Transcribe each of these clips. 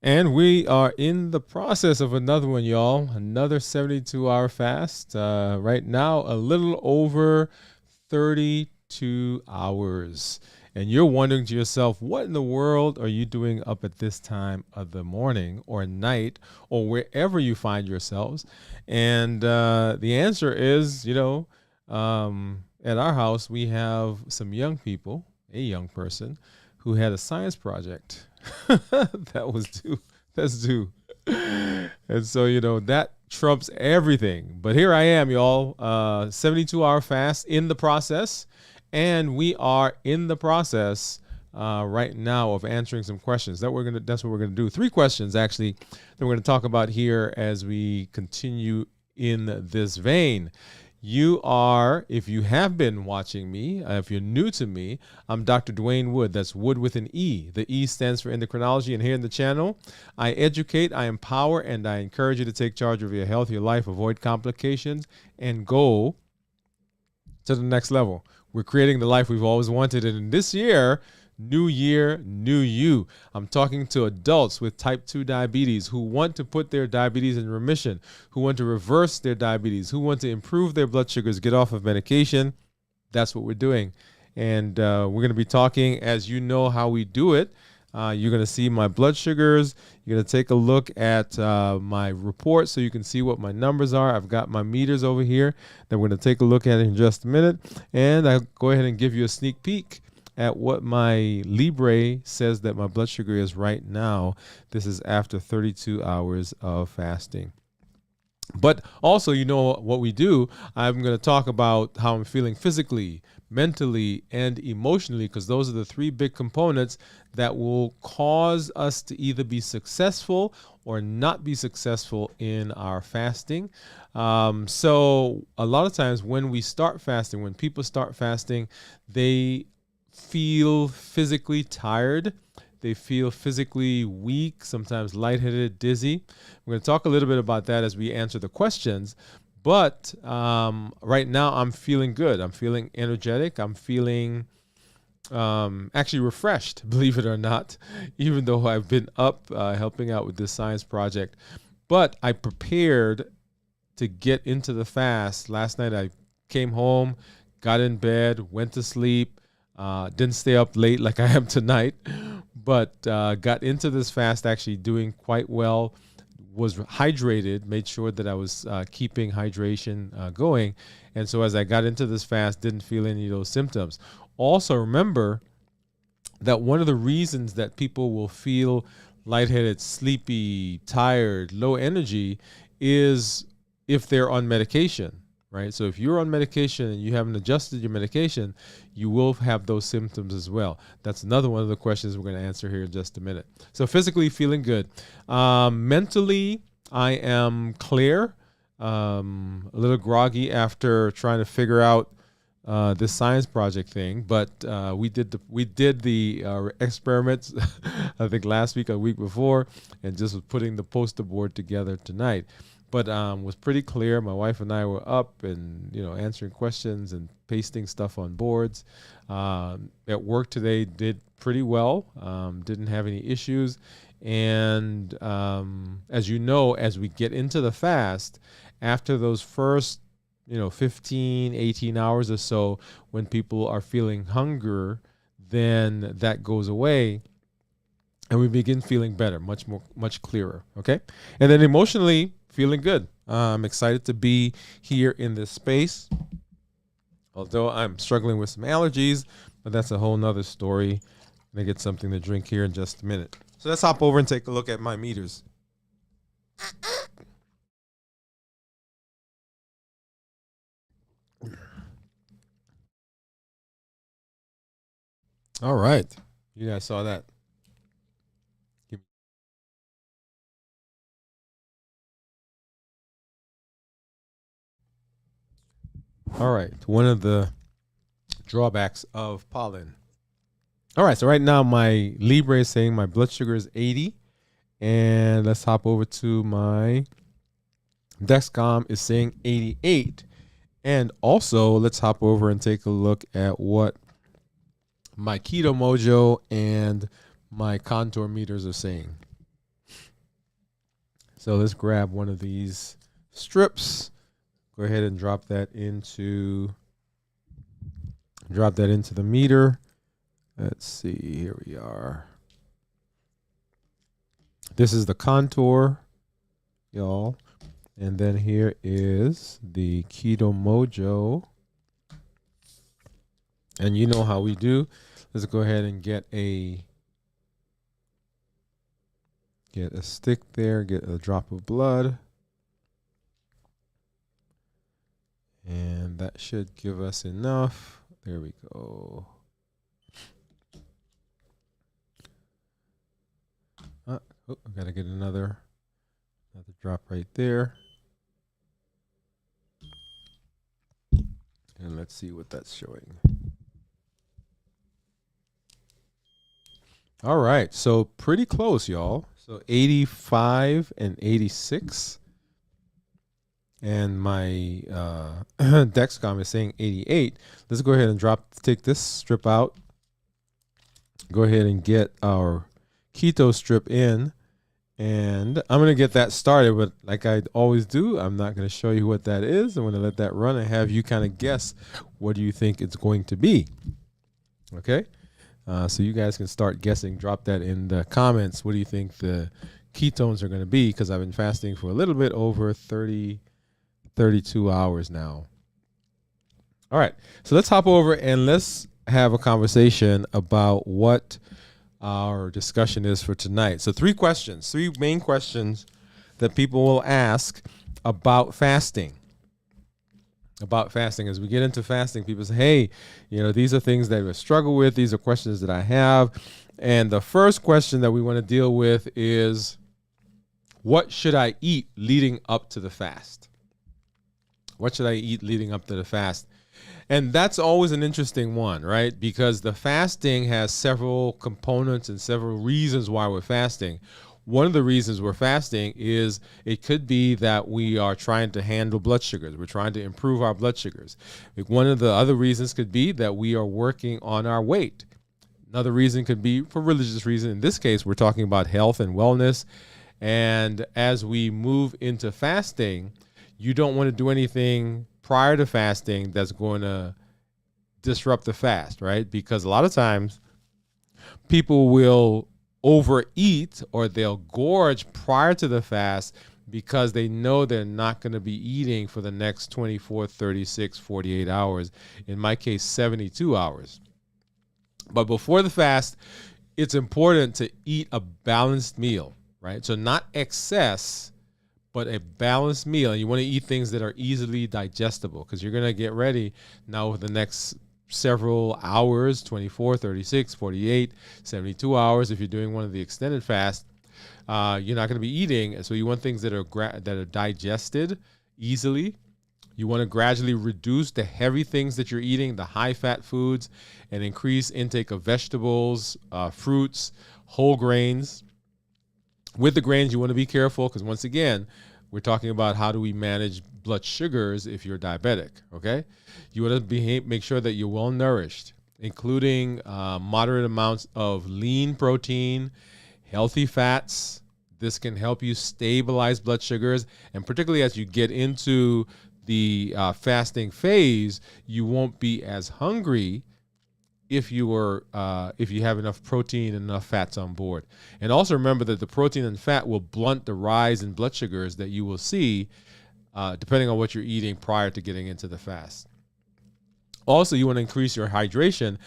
And we are in the process of another one, y'all. Another 72-hour fast. Right now, a little over 32 hours. And you're wondering to yourself, what in the world are you doing up at this time of the morning or night or wherever you find yourselves? And the answer is, at our house, we have some young people, a young person, who had a science project that was due. That's due. And so, that trumps everything. But here I am, y'all, 72-hour fast in the process. And we are in the process right now of answering some questions. That's what we're gonna do. 3 questions actually that we're gonna talk about here as we continue in this vein. You are, if you have been watching me, if you're new to me, I'm Dr. Dwain Woode. That's Wood with an E. The E stands for endocrinology. And here in the channel, I educate, I empower, and I encourage you to take charge of your health, your life, avoid complications, and go to the next level. We're creating the life we've always wanted. And in this year, new year, new you. I'm talking to adults with type 2 diabetes who want to put their diabetes in remission, who want to reverse their diabetes, who want to improve their blood sugars, get off of medication. That's what we're doing. And we're going to be talking, as you know how we do it. You're going to see my blood sugars. You're going to take a look at my report so you can see what my numbers are. I've got my meters over here that we're going to take a look at in just a minute. And I'll go ahead and give you a sneak peek at what my Libre says that my blood sugar is right now. This is after 32 hours of fasting. But also, what we do, I'm going to talk about how I'm feeling physically, mentally, and emotionally, because those are the 3 big components that will cause us to either be successful or not be successful in our fasting. So a lot of times when we start fasting, when people start fasting, they feel physically tired. They feel physically weak, sometimes lightheaded, dizzy. We're going to talk a little bit about that as we answer the questions. But right now, I'm feeling good. I'm feeling energetic. I'm feeling actually refreshed, believe it or not, even though I've been up helping out with this science project. But I prepared to get into the fast. Last night, I came home, got in bed, went to sleep. Didn't stay up late like I am tonight, but got into this fast actually doing quite well, was hydrated, made sure that I was keeping hydration going. And so as I got into this fast, didn't feel any of those symptoms. Also remember that one of the reasons that people will feel lightheaded, sleepy, tired, low energy is if they're on medication. Right. So if you're on medication and you haven't adjusted your medication, you will have those symptoms as well. That's another one of the questions we're going to answer here in just a minute. So physically feeling good. Mentally, I am clear, a little groggy after trying to figure out this science project thing. But we did the experiments, I think last week or the week before, and just was putting the poster board together tonight. But was pretty clear. My wife and I were up and, answering questions and pasting stuff on boards. At work today, did pretty well. Didn't have any issues. And as you know, as we get into the fast, after those first, 15, 18 hours or so, when people are feeling hunger, then that goes away. And we begin feeling better, much clearer. Okay. And then emotionally, feeling good. I'm excited to be here in this space, although I'm struggling with some allergies, but that's a whole nother story. I'm going to get something to drink here in just a minute. So let's hop over and take a look at my meters. All right. You guys saw that. All right. One of the drawbacks of pollen. All right. So right now my Libre is saying my blood sugar is 80. And let's hop over to my Dexcom is saying 88. And also let's hop over and take a look at what my Keto Mojo and my contour meters are saying. So let's grab one of these strips. Go ahead and drop that into the meter. Let's see, here we are. This is the contour, y'all. And then here is the Keto Mojo. And you know how we do. Let's go ahead and get a stick there, get a drop of blood. And that should give us enough. There we go. Oh, I gotta get another drop right there. And let's see what that's showing. All right, so pretty close, y'all. So 85 and 86. And my Dexcom is saying 88. Let's go ahead and take this strip out. Go ahead and get our keto strip in. And I'm going to get that started, but like I always do, I'm not going to show you what that is. I'm going to let that run and have you kind of guess what do you think it's going to be. Okay? So you guys can start guessing. Drop that in the comments. What do you think the ketones are going to be? Because I've been fasting for a little bit over 32 hours now. All right. So let's hop over and let's have a conversation about what our discussion is for tonight. So three main questions that people will ask about fasting. As we get into fasting, people say, hey, these are things that I struggle with. These are questions that I have. And the first question that we want to deal with is, what should I eat leading up to the fast? What should I eat leading up to the fast? And that's always an interesting one, right? Because the fasting has several components and several reasons why we're fasting. One of the reasons we're fasting is it could be that we are trying to handle blood sugars. We're trying to improve our blood sugars. One of the other reasons could be that we are working on our weight. Another reason could be for religious reason. In this case, we're talking about health and wellness. And as we move into fasting, you don't want to do anything prior to fasting that's going to disrupt the fast, right? Because a lot of times people will overeat or they'll gorge prior to the fast because they know they're not going to be eating for the next 24, 36, 48 hours. In my case, 72 hours. But before the fast, it's important to eat a balanced meal, right? So not excess, but a balanced meal. And you want to eat things that are easily digestible because you're going to get ready now with the next several hours, 24, 36, 48, 72 hours. If you're doing one of the extended fast, you're not going to be eating. So you want things that are digested easily. You want to gradually reduce the heavy things that you're eating, the high-fat foods, and increase intake of vegetables, fruits, whole grains. With the grains, you want to be careful because, once again, we're talking about how do we manage blood sugars if you're diabetic, okay? You want to make sure that you're well-nourished, including moderate amounts of lean protein, healthy fats. This can help you stabilize blood sugars, and particularly as you get into the fasting phase, you won't be as hungry if you have enough protein and enough fats on board. And also remember that the protein and fat will blunt the rise in blood sugars that you will see depending on what you're eating prior to getting into the fast. Also, you want to increase your hydration.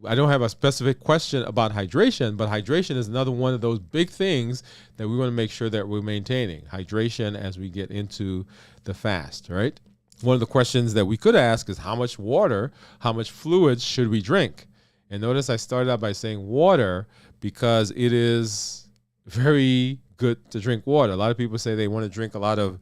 I don't have a specific question about hydration, but hydration is another one of those big things that we want to make sure that we're maintaining. Hydration as we get into the fast, right? One of the questions that we could ask is how much water, how much fluids should we drink? And notice I started out by saying water because it is very good to drink water. A lot of people say they want to drink a lot of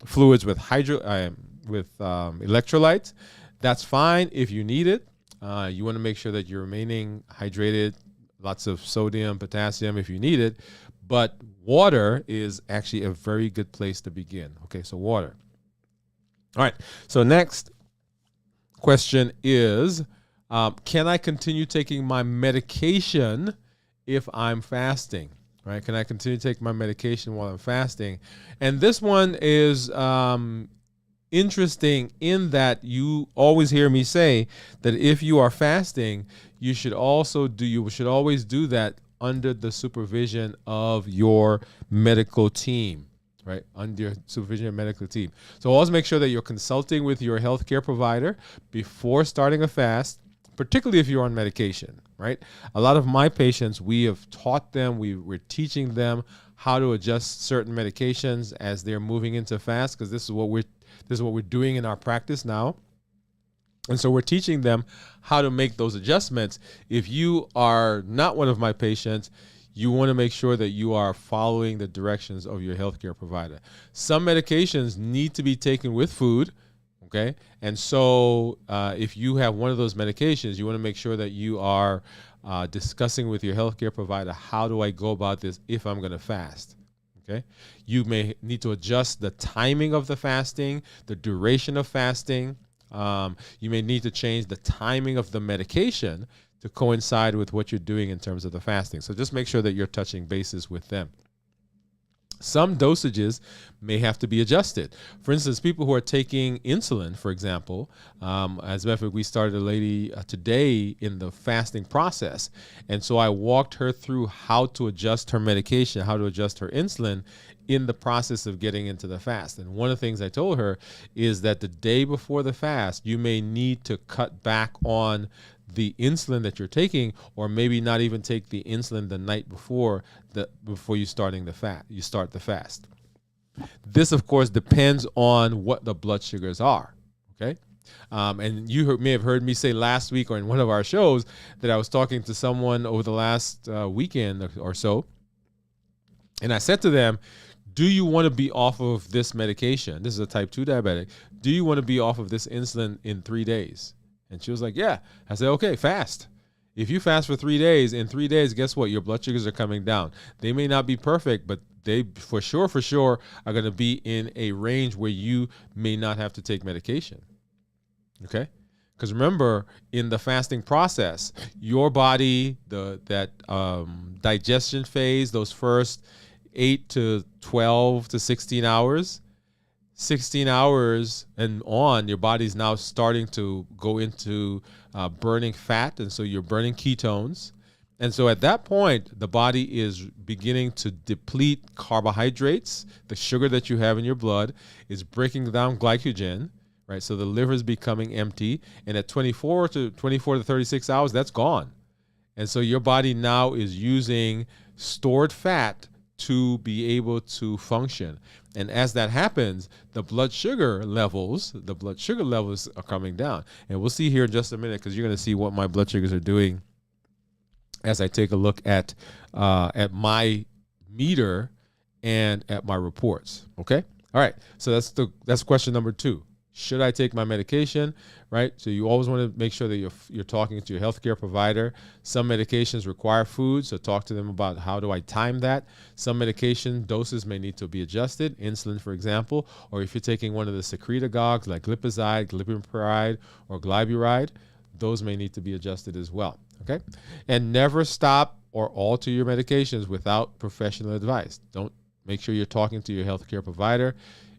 fluids with electrolytes. That's fine if you need it. You want to make sure that you're remaining hydrated, lots of sodium, potassium if you need it. But water is actually a very good place to begin. Okay, so water. All right, so next question is, can I continue taking my medication if I'm fasting? right? Can I continue to take my medication while I'm fasting? And this one is interesting in that you always hear me say that if you are fasting, you should always do that under the supervision of your medical team, right? Under your supervision of your medical team. So always make sure that you're consulting with your healthcare provider before starting a fast, particularly if you're on medication, right? A lot of my patients, we have taught them, we're teaching them how to adjust certain medications as they're moving into fast, because this is what we're doing in our practice now. And so we're teaching them how to make those adjustments. If you are not one of my patients, you want to make sure that you are following the directions of your healthcare provider. Some medications need to be taken with food, okay? And so if you have one of those medications, you want to make sure that you are discussing with your healthcare provider, how do I go about this if I'm going to fast? Okay. You may need to adjust the timing of the fasting, the duration of fasting. You may need to change the timing of the medication to coincide with what you're doing in terms of the fasting. So just make sure that you're touching bases with them. Some dosages may have to be adjusted. For instance, people who are taking insulin, for example, as a matter of fact, we started a lady today in the fasting process. And so I walked her through how to adjust her medication, how to adjust her insulin in the process of getting into the fast. And one of the things I told her is that the day before the fast, you may need to cut back on the insulin that you're taking, or maybe not even take the insulin the night before you start the fast. This, of course, depends on what the blood sugars are. Okay, and you may have heard me say last week or in one of our shows that I was talking to someone over the last weekend or so, and I said to them, do you want to be off of this medication? This is a type 2 diabetic. Do you want to be off of this insulin in 3 days? And she was like, yeah. I said, okay, fast. If you fast for 3 days, in 3 days, guess what? Your blood sugars are coming down. They may not be perfect, but they for sure are going to be in a range where you may not have to take medication. Okay? Because remember, in the fasting process, your body, that digestion phase, those first 8 to 12 to 16 hours, 16 hours and on, your body's now starting to go into burning fat. And so you're burning ketones. And so at that point, the body is beginning to deplete carbohydrates. The sugar that you have in your blood is breaking down glycogen, right? So the liver is becoming empty. And at 24 to 36 hours, that's gone. And so your body now is using stored fat to be able to function. And as that happens, the blood sugar levels are coming down. And we'll see here in just a minute, because you're going to see what my blood sugars are doing as I take a look at my meter and at my reports. Okay. All right. So that's question number 2. Should I take my medication? Right. So you always want to make sure that you're talking to your healthcare provider. Some medications require food, so talk to them about how do I time that. Some medication doses may need to be adjusted. Insulin, for example, or if you're taking one of the secretagogues like glipizide, glimepiride, or glyburide, those may need to be adjusted as well. Okay. And never stop or alter your medications without professional advice. Make sure you're talking to your healthcare provider.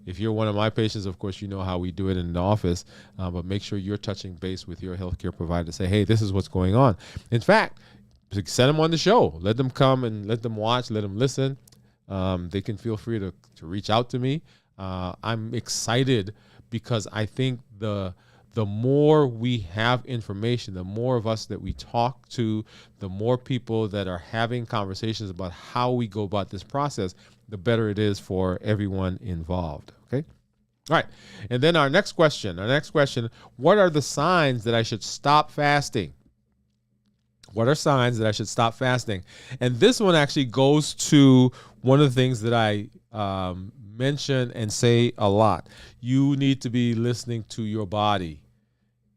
If you're one of my patients, of course, you know how we do it in the office, but make sure you're touching base with your healthcare provider. Say, hey, this is what's going on. In fact, send them on the show. Let them come and let them watch, let them listen. They can feel free to reach out to me. I'm excited because I think the more we have information, the more of us that we talk to, the more people that are having conversations about how we go about this process, the better it is for everyone involved. Okay. All right. And then our next question, what are the signs that I should stop fasting? What are signs that I should stop fasting? And this one actually goes to one of the things that I mention and say a lot. You need to be listening to your body.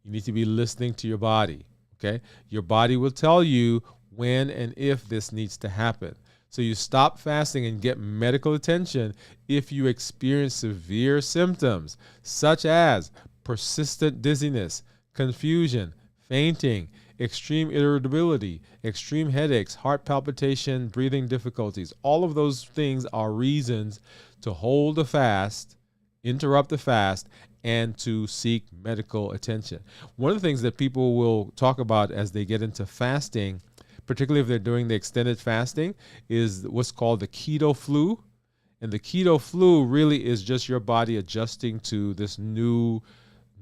You need to be listening to your body. Okay. Your body will tell you when and if this needs to happen. So you stop fasting and get medical attention if you experience severe symptoms such as persistent dizziness, confusion, fainting, extreme irritability, extreme headaches, heart palpitation, breathing difficulties. All of those things are reasons to hold a fast, interrupt the fast, and to seek medical attention. One of the things that people will talk about as they get into fasting, particularly if they're doing the extended fasting, is what's called the keto flu. And the keto flu really is just your body adjusting to this new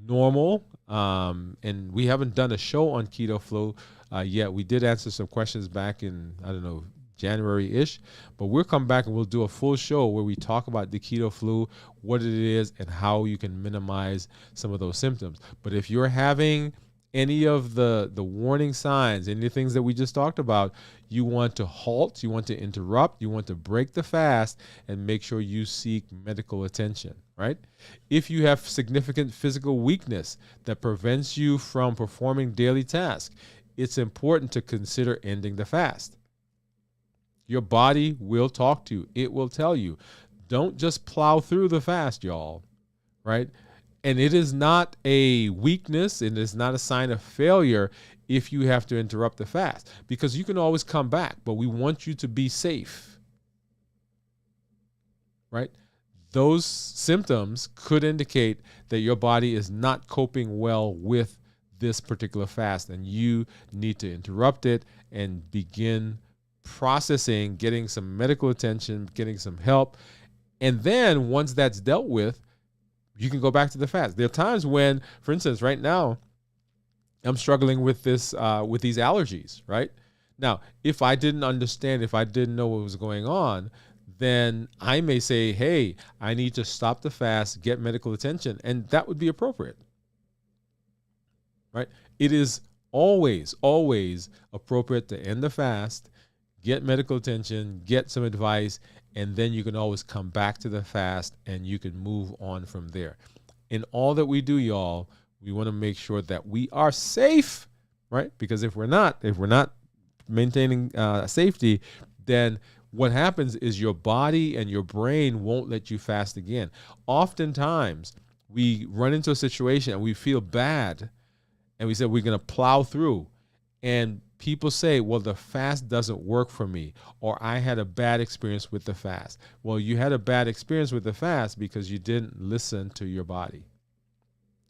normal. And we haven't done a show on keto flu yet. We did answer some questions back in, I don't know, January-ish, but we'll come back and we'll do a full show where we talk about the keto flu, what it is, and how you can minimize some of those symptoms. But if you're having any of the warning signs, any of the things that we just talked about, you want to halt, you want to interrupt, you want to break the fast and make sure you seek medical attention, right? If you have significant physical weakness that prevents you from performing daily tasks, it's important to consider ending the fast. Your body will talk to you. It will tell you. Don't just plow through the fast, y'all, right? And it is not a weakness, and it's not a sign of failure if you have to interrupt the fast, because you can always come back, but we want you to be safe, right? Those symptoms could indicate that your body is not coping well with this particular fast, and you need to interrupt it and begin processing, getting some medical attention, getting some help. And then once that's dealt with, you can go back to the fast. There are times when, for instance, right now, I'm struggling with this, with these allergies, right? Now, if I didn't understand, if I didn't know what was going on, then I may say, hey, I need to stop the fast, get medical attention, and that would be appropriate, right? It is always, always appropriate to end the fast, get medical attention, get some advice, and then you can always come back to the fast and you can move on from there. In all that we do, y'all, we want to make sure that we are safe, right? Because if we're not maintaining safety, then what happens is your body and your brain won't let you fast again. Oftentimes, we run into a situation and we feel bad and we say we're going to plow through, and people say, well, the fast doesn't work for me, or I had a bad experience with the fast. Well, you had a bad experience with the fast because you didn't listen to your body.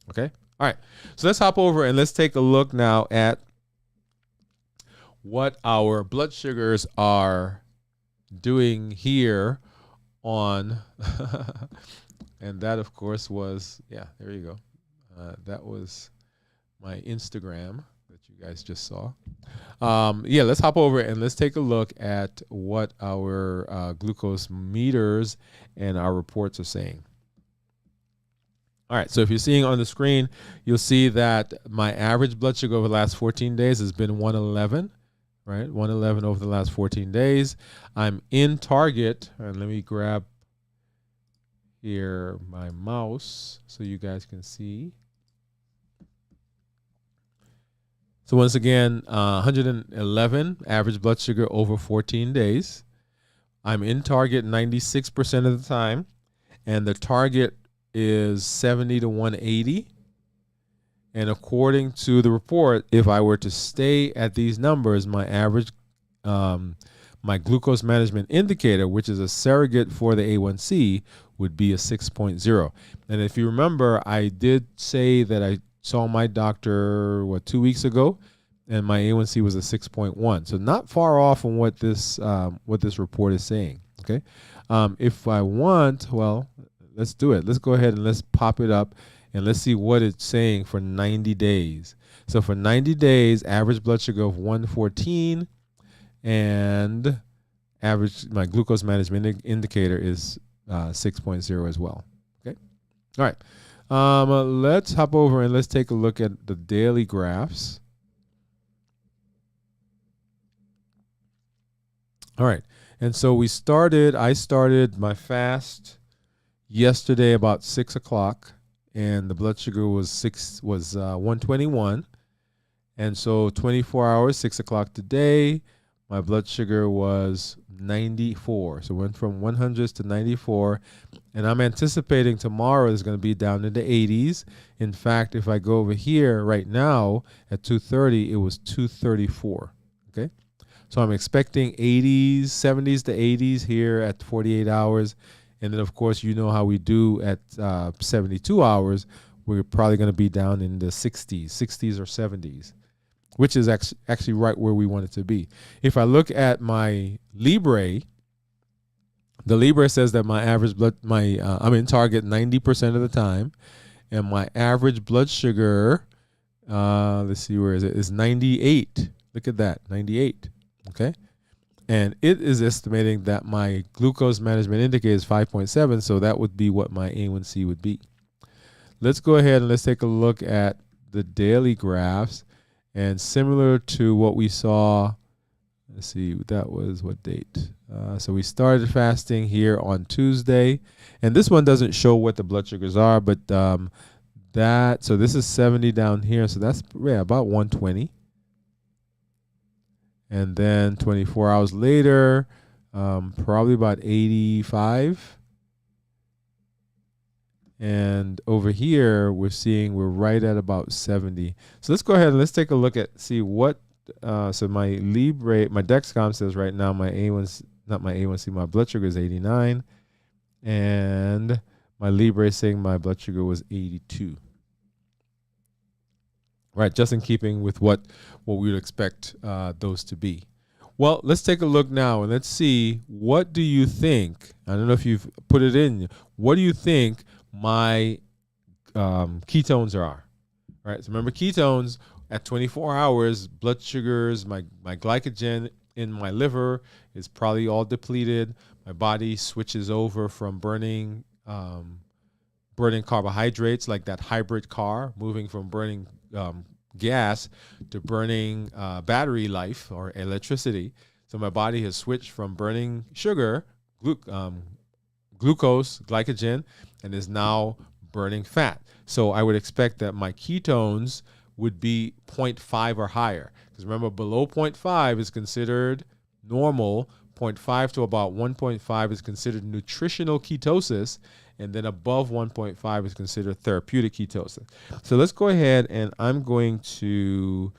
Okay? All right. So let's hop over and let's take a look now at what our blood sugars are doing here on, and that, of course, was, yeah, there you go. That was my Instagram that you guys just saw. Yeah, let's hop over and let's take a look at what our glucose meters and our reports are saying. All right, so if you're seeing on the screen, you'll see that my average blood sugar over the last 14 days has been 111, right? 111 over the last 14 days. I'm in target, and let me grab here my mouse so you guys can see. So once again, 111 average blood sugar over 14 days. I'm in target 96% of the time, and the target is 70 to 180. And according to the report, if I were to stay at these numbers, my average, my glucose management indicator, which is a surrogate for the A1C, would be a 6.0. And if you remember, I did say that I saw my doctor, 2 weeks ago, and my A1C was a 6.1. So not far off from what this report is saying. Okay, if I want, well, let's do it. Let's go ahead and let's pop it up and let's see what it's saying for 90 days. So for 90 days, average blood sugar of 114, and average, my glucose management indicator is 6.0 as well. Okay, all right. Let's hop over and let's take a look at the daily graphs. All right, and so I started my fast yesterday about 6 o'clock, and the blood sugar was 121, and so 24 hours, 6 o'clock today, my blood sugar was 94. So went from 100s to 94, And I'm anticipating tomorrow is going to be down in the 80s. In fact, if I go over here right now at 2:30, it was 2:34. Okay. So I'm expecting 80s, 70s to 80s here at 48 hours. And then, of course, you know how we do at 72 hours. We're probably going to be down in the 60s or 70s, which is actually right where we want it to be. If I look at my Libre, the Libre says that my average I'm in target 90% of the time, and my average blood sugar, let's see, where is it? Is 98. Look at that, 98. Okay, and it is estimating that my glucose management indicator is 5.7, so that would be what my A1C would be. Let's go ahead and let's take a look at the daily graphs, and similar to what we saw. Let's see, that was what date? So we started fasting here on Tuesday, and this one doesn't show what the blood sugars are, but so this is 70 down here, so that's about 120. And then 24 hours later, probably about 85. And over here, we're right at about 70. So let's go ahead and let's take a look at, see what, so my Libre, my Dexcom says right now my A1C, not my A1C, my blood sugar is 89. And my Libre is saying my blood sugar was 82. Right, just in keeping with what we would expect those to be. Well, let's take a look now and let's see, what do you think? I don't know if you've put it in. What do you think my ketones are? Right, so remember, ketones at 24 hours, blood sugars, my glycogen in my liver is probably all depleted. My body switches over from burning carbohydrates, like that hybrid car, moving from burning gas to burning battery life or electricity. So my body has switched from burning sugar, glucose, glycogen, and is now burning fat. So I would expect that my ketones would be 0.5 or higher. Because remember, below 0.5 is considered normal. 0.5 to about 1.5 is considered nutritional ketosis. And then above 1.5 is considered therapeutic ketosis. So let's go ahead and I'm going to,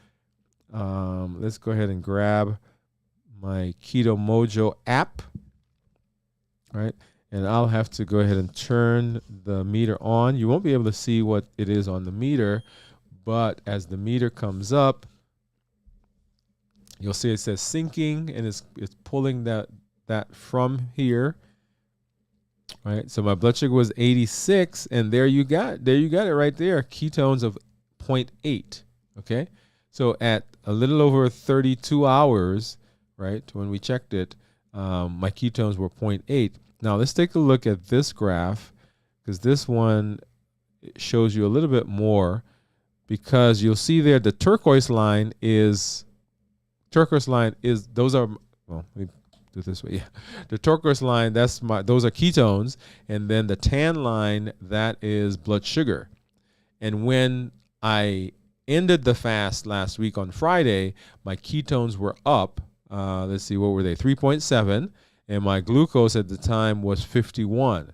let's go ahead and grab my Keto Mojo app, right? And I'll have to go ahead and turn the meter on. You won't be able to see what it is on the meter, but as the meter comes up, you'll see it says syncing, and it's pulling that from here. Right, so my blood sugar was 86, and there you got it right there, ketones of 0.8. Okay, so at a little over 32 hours, right, when we checked it, my ketones were 0.8. Now let's take a look at this graph, because this one shows you a little bit more, because you'll see there the turquoise line is those are, well, let me do it this way. Yeah, the turquoise line, those are ketones, and then the tan line, that is blood sugar. And when I ended the fast last week on Friday, my ketones were up. Let's see, what were they? 3.7, and my glucose at the time was 51.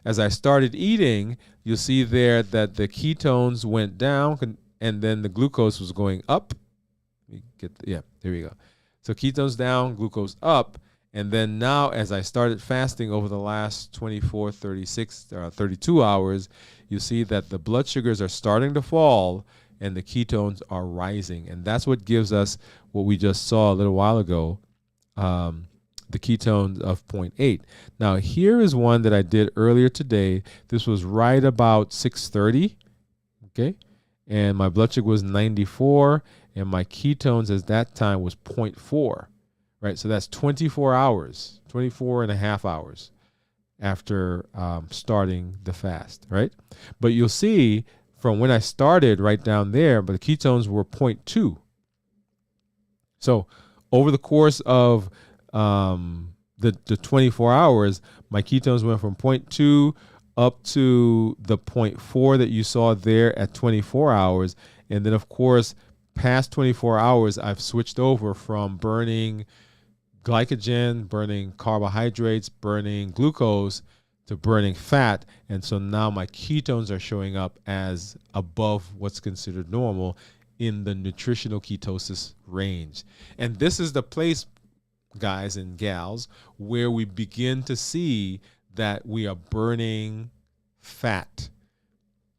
As I started eating, you'll see there that the ketones went down, and then the glucose was going up. There we go. So ketones down, glucose up. And then now, as I started fasting over the last 24, 36, 32 hours, you see that the blood sugars are starting to fall and the ketones are rising. And that's what gives us what we just saw a little while ago, the ketones of 0.8. Now, here is one that I did earlier today. This was right about 6:30, okay? And my blood sugar was 94, and my ketones at that time was 0.4. Right, so that's 24 hours, 24 and a half hours after starting the fast, right? But you'll see from when I started right down there, but the ketones were 0.2. So over the course of the 24 hours, my ketones went from 0.2 up to the 0.4 that you saw there at 24 hours. And then, of course, past 24 hours, I've switched over from burning glycogen, burning carbohydrates, burning glucose to burning fat. And so now my ketones are showing up as above what's considered normal in the nutritional ketosis range. And this is the place, guys and gals, where we begin to see that we are burning fat.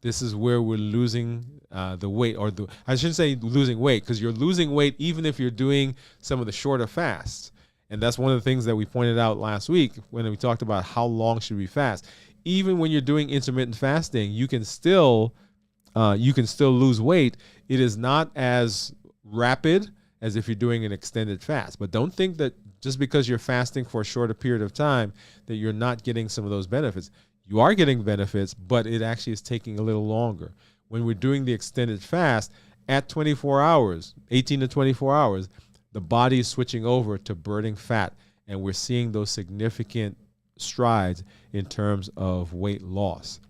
This is where we're losing the weight, or I shouldn't say losing weight, because you're losing weight even if you're doing some of the shorter fasts. And that's one of the things that we pointed out last week when we talked about how long should we fast. Even when you're doing intermittent fasting, you can still lose weight. It is not as rapid as if you're doing an extended fast. But don't think that just because you're fasting for a shorter period of time that you're not getting some of those benefits. You are getting benefits, but it actually is taking a little longer. When we're doing the extended fast at 24 hours, 18 to 24 hours, the body is switching over to burning fat, and we're seeing those significant strides in terms of weight loss.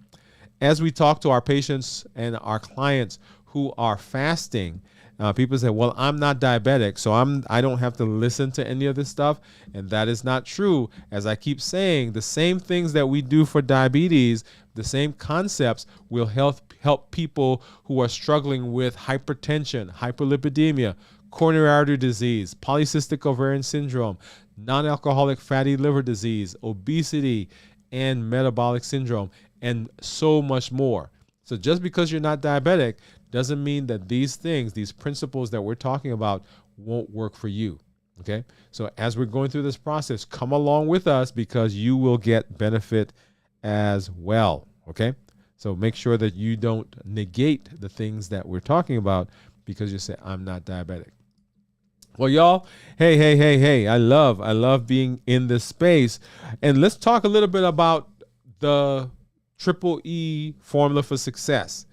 As we talk to our patients and our clients who are fasting, people say, well, I'm not diabetic, so I don't have to listen to any of this stuff. And that is not true. As I keep saying, the same things that we do for diabetes, the same concepts will help people who are struggling with hypertension, hyperlipidemia, coronary artery disease, polycystic ovarian syndrome, non-alcoholic fatty liver disease, obesity, and metabolic syndrome, and so much more. So just because you're not diabetic doesn't mean that these things, these principles that we're talking about, won't work for you. Okay? So as we're going through this process, come along with us because you will get benefit as well. Okay? So make sure that you don't negate the things that we're talking about because you say, I'm not diabetic. Well, y'all, hey, I love being in this space. And let's talk a little bit about the Triple E formula for success.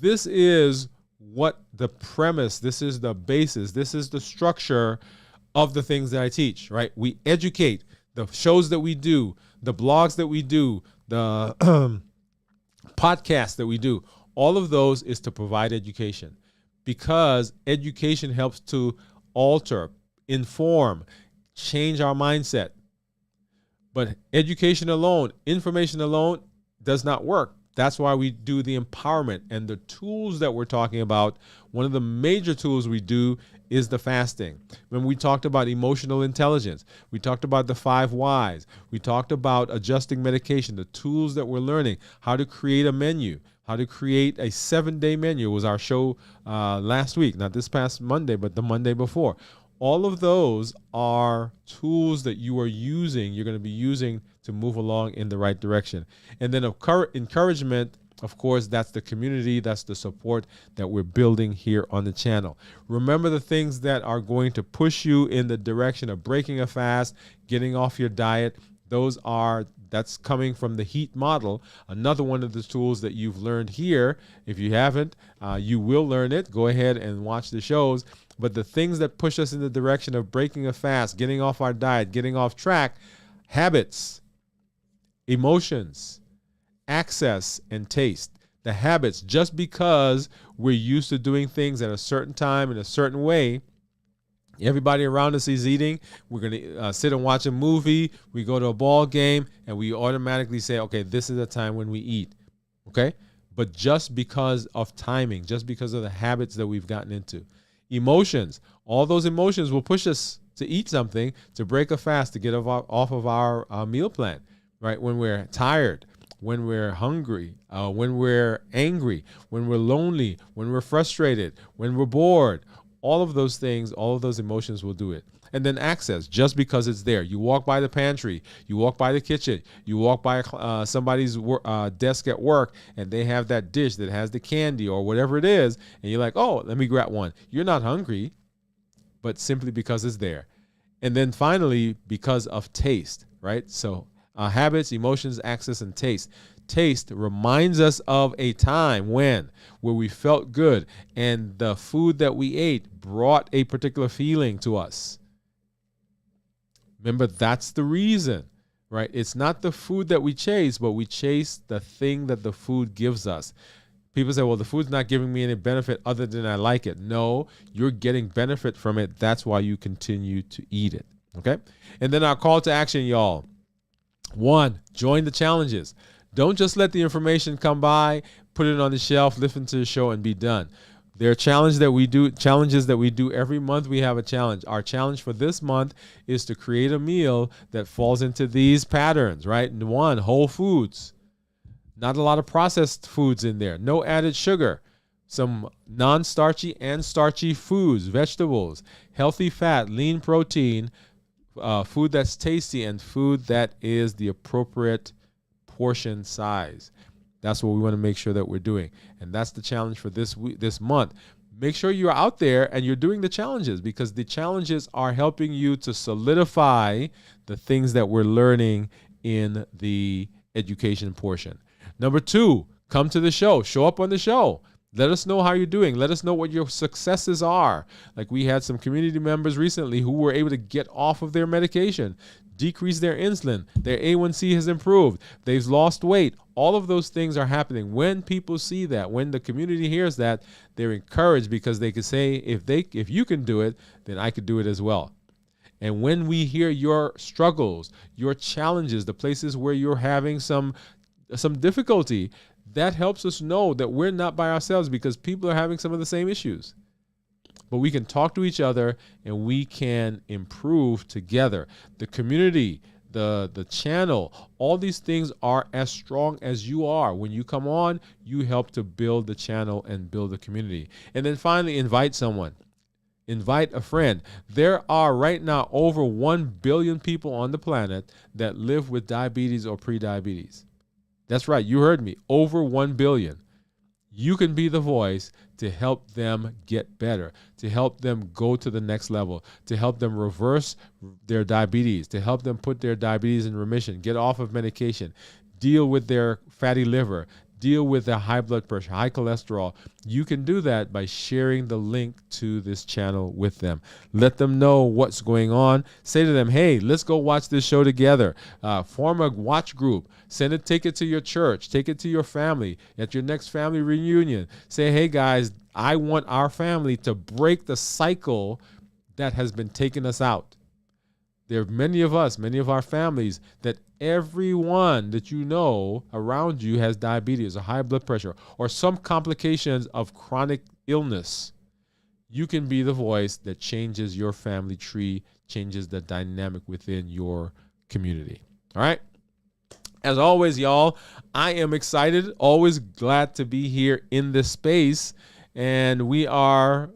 This is what the premise, this is the basis, this is the structure of the things that I teach, right? We educate, the shows that we do, the blogs that we do, the podcasts that we do. All of those is to provide education, because education helps to alter, inform, change our mindset. But education alone, information alone does not work. That's why we do the empowerment and the tools that we're talking about. One of the major tools we do is the fasting. When we talked about emotional intelligence, we talked about the 5 whys, we talked about adjusting medication, the tools that we're learning, how to create a menu, how to create a 7-day menu was our show last week, not this past Monday, but the Monday before. All of those are tools that you are using, you're going to be using to move along in the right direction. And then encouragement, of course, that's the community, that's the support that we're building here on the channel. Remember the things that are going to push you in the direction of breaking a fast, getting off your diet. That's coming from the HEAT model. Another one of the tools that you've learned here. If you haven't, you will learn it. Go ahead and watch the shows. But the things that push us in the direction of breaking a fast, getting off our diet, getting off track, habits, emotions, access, and taste. The habits, just because we're used to doing things at a certain time in a certain way, everybody around us is eating, we're going to sit and watch a movie, we go to a ball game, and we automatically say, okay, this is the time when we eat, okay? But just because of timing, just because of the habits that we've gotten into. Emotions, all those emotions will push us to eat something, to break a fast, to get off of our meal plan, right? When we're tired, when we're hungry, when we're angry, when we're lonely, when we're frustrated, when we're bored, all of those things, all of those emotions will do it. And then access, just because it's there. You walk by the pantry, you walk by the kitchen, you walk by somebody's desk at work, and they have that dish that has the candy or whatever it is, and you're like, oh, let me grab one. You're not hungry, but simply because it's there. And then finally, because of taste, right? So habits, emotions, access, and taste. Taste reminds us of a time where we felt good and the food that we ate brought a particular feeling to us. Remember, that's the reason, right? It's not the food that we chase, but we chase the thing that the food gives us. People say, well, the food's not giving me any benefit other than I like it. No, you're getting benefit from it. That's why you continue to eat it, okay? And then our call to action, y'all. One, join the challenges. Don't just let the information come by, put it on the shelf, listen to the show, and be done. There are challenges that we do every month. We have a challenge. Our challenge for this month is to create a meal that falls into these patterns, right? One, whole foods. Not a lot of processed foods in there. No added sugar. Some non-starchy and starchy foods, vegetables, healthy fat, lean protein, food that's tasty, and food that is the appropriate portion size. That's what we want to make sure that we're doing. And that's the challenge for this month. Make sure you're out there and you're doing the challenges, because the challenges are helping you to solidify the things that we're learning in the education portion. Number two, come to the show. Show up on the show. Let us know how you're doing. Let us know what your successes are. Like, we had some community members recently who were able to get off of their medication, decrease their insulin, their A1C has improved, they've lost weight. All of those things are happening. When people see that, when the community hears that, they're encouraged, because they can say, if you can do it, then I could do it as well. And when we hear your struggles, your challenges, the places where you're having some difficulty, that helps us know that we're not by ourselves, because people are having some of the same issues. But we can talk to each other and we can improve together. The community, the channel, all these things are as strong as you are. When you come on, you help to build the channel and build the community. And then finally, invite someone. Invite a friend. There are right now over 1 billion people on the planet that live with diabetes or prediabetes. That's right. You heard me. Over 1 billion. You can be the voice to help them get better, to help them go to the next level, to help them reverse their diabetes, to help them put their diabetes in remission, get off of medication, deal with their fatty liver, deal with their high blood pressure, high cholesterol. You can do that by sharing the link to this channel with them. Let them know what's going on. Say to them, hey, let's go watch this show together. Form a watch group. Take it to your church. Take it to your family. At your next family reunion, say, hey, guys, I want our family to break the cycle that has been taking us out. There are many of us, many of our families, that everyone that you know around you has diabetes or high blood pressure or some complications of chronic illness. You can be the voice that changes your family tree, changes the dynamic within your community. All right? As always, y'all, I am excited, always glad to be here in this space, and we are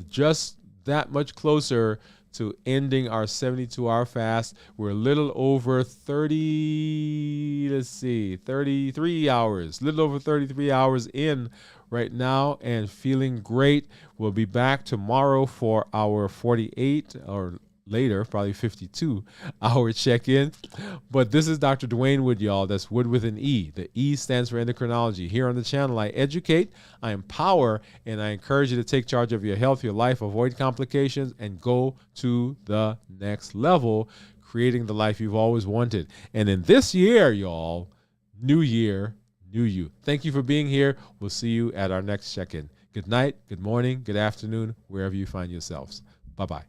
just that much closer to ending our 72-hour fast. We're a little over 33 hours, little over 33 hours in right now, and feeling great. We'll be back tomorrow for our 48 or later, probably 52-hour check-in. But this is Dr. Dwain Woode, y'all. That's Wood with an E. The E stands for endocrinology. Here on the channel, I educate, I empower, and I encourage you to take charge of your health, your life, avoid complications, and go to the next level, creating the life you've always wanted. And in this year, y'all, new year, new you. Thank you for being here. We'll see you at our next check-in. Good night, good morning, good afternoon, wherever you find yourselves. Bye-bye.